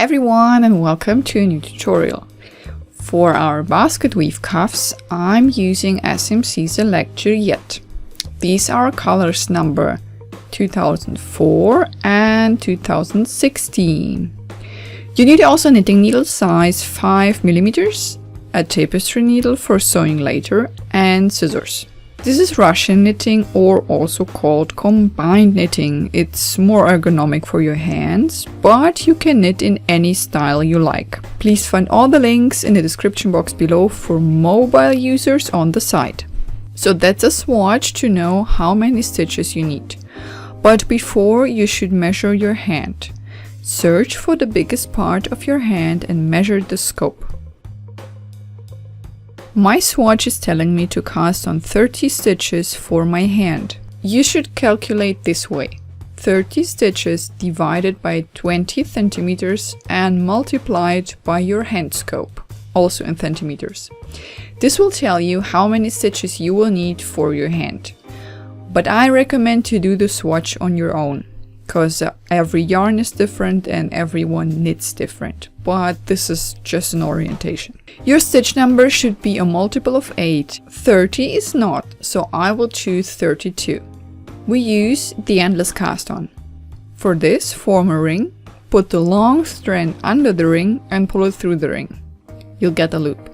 Hi everyone and welcome to a new tutorial. For our Basketweave cuffs, I'm using SMC Select Juliette. These are colors number 2004 and 2016. You need also a knitting needle size 5 millimeters, a tapestry needle for sewing later, and scissors. This is Russian knitting, or also called combined knitting. It's more ergonomic for your hands, but you can knit in any style you like. Please find all the links in the description box below for mobile users on the site. So that's a swatch to know how many stitches you need. But before, you should measure your hand. Search for the biggest part of your hand and measure the scope. My swatch is telling me to cast on 30 stitches for my hand. You should calculate this way: 30 stitches divided by 20 centimeters and multiplied by your hand scope, also in centimeters. This will tell you how many stitches you will need for your hand. But I recommend to do the swatch on your own, because every yarn is different and everyone knits different. But this is just an orientation. Your stitch number should be a multiple of 8. 30 is not, so I will choose 32. We use the endless cast on. For this, form a ring, put the long strand under the ring and pull it through the ring. You'll get a loop.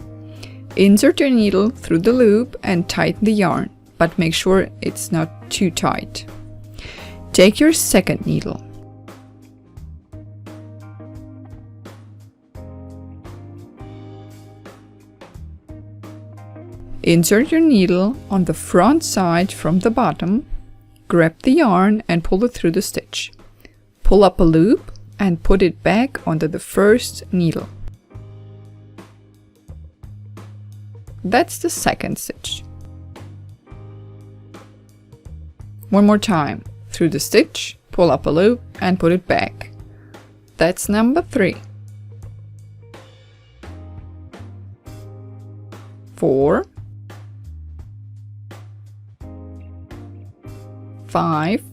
Insert your needle through the loop and tighten the yarn, but make sure it's not too tight. Take your second needle. Insert your needle on the front side from the bottom, grab the yarn and pull it through the stitch. Pull up a loop and put it back onto the first needle. That's the second stitch. One more time. Through the stitch, pull up a loop and put it back. That's number 3. 4, 5,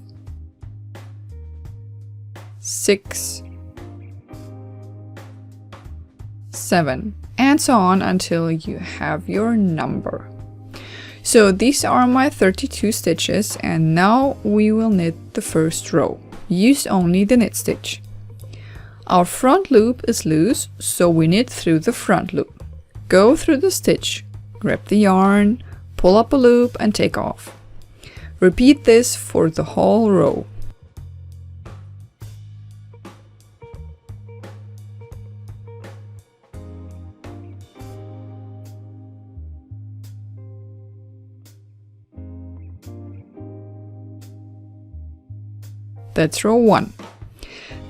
6, 7, and so on until you have your number. So these are my 32 stitches, and now we will knit the first row. Use only the knit stitch. Our front loop is loose, so we knit through the front loop. Go through the stitch, grab the yarn, pull up a loop and take off. Repeat this for the whole row. That's row 1.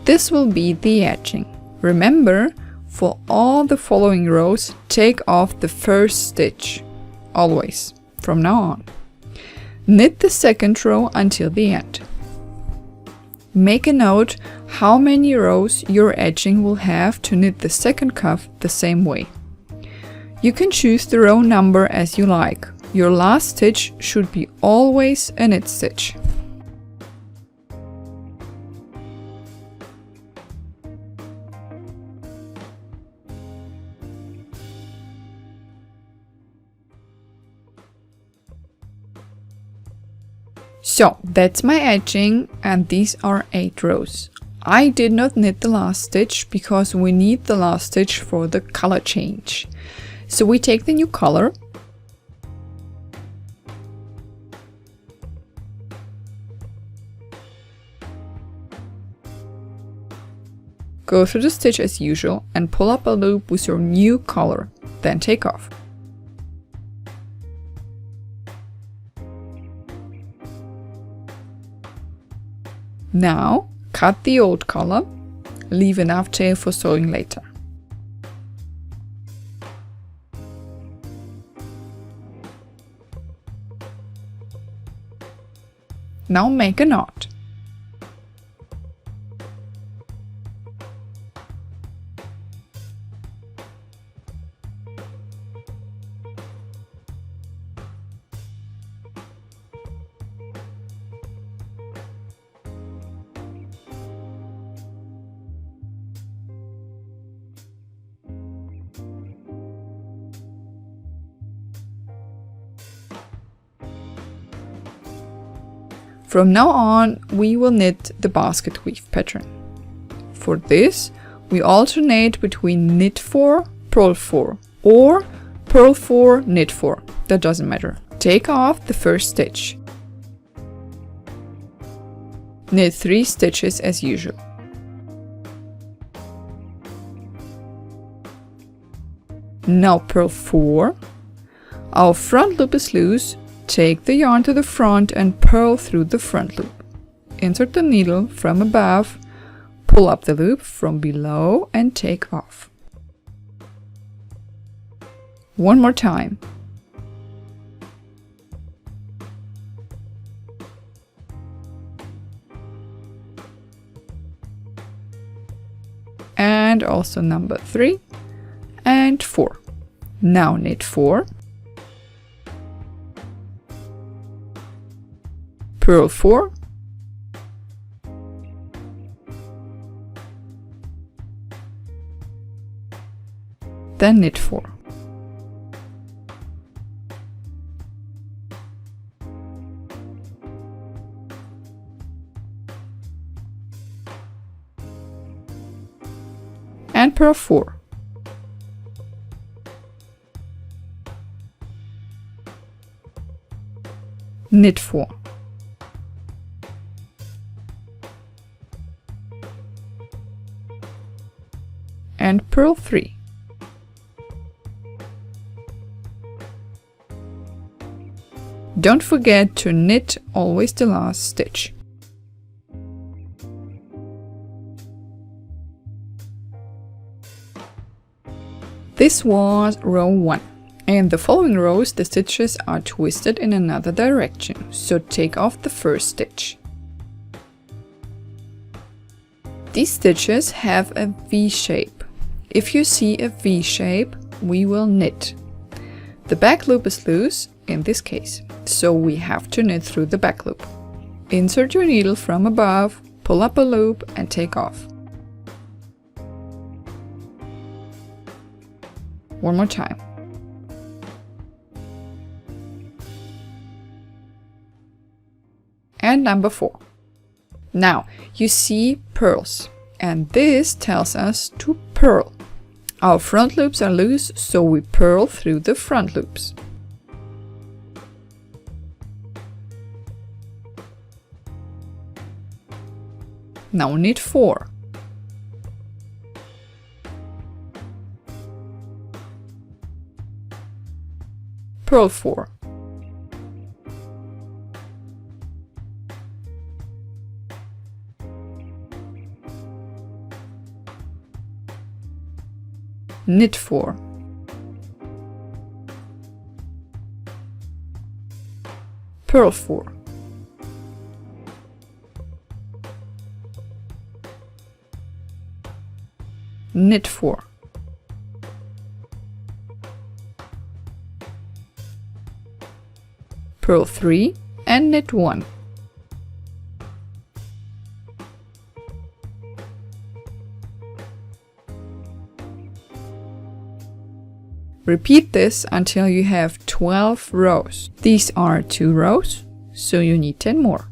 This will be the edging. Remember, for all the following rows, take off the first stitch. Always, from now on. Knit the second row until the end. Make a note how many rows your edging will have to knit the second cuff the same way. You can choose the row number as you like. Your last stitch should be always a knit stitch. So that's my edging, and these are 8 rows. I did not knit the last stitch because we need the last stitch for the color change. So we take the new color, go through the stitch as usual and pull up a loop with your new color, then take off. Now, cut the old color, leave enough tail for sewing later. Now make a knot. From now on, we will knit the basket weave pattern. For this, we alternate between knit 4, purl 4, or purl 4, knit 4. That doesn't matter. Take off the first stitch. Knit 3 stitches as usual. Now purl 4. Our front loop is loose. Take the yarn to the front and purl through the front loop. Insert the needle from above, pull up the loop from below and take off. One more time. And also number 3 and 4. Now knit 4. Purl 4. Then knit 4. And purl 4. Knit 4. And purl 3. Don't forget to knit always the last stitch. This was row 1. In the following rows, the stitches are twisted in another direction, so take off the first stitch. These stitches have a V shape. If you see a V shape, we will knit. The back loop is loose in this case, so we have to knit through the back loop. Insert your needle from above, pull up a loop and take off. One more time. And number 4. Now you see purls, and this tells us to purl. Our front loops are loose, so we purl through the front loops. Now knit 4. Purl 4. Knit 4. Purl 4. Knit 4. Purl 3 and knit 1. Repeat this until you have 12 rows. These are 2 rows, so you need 10 more.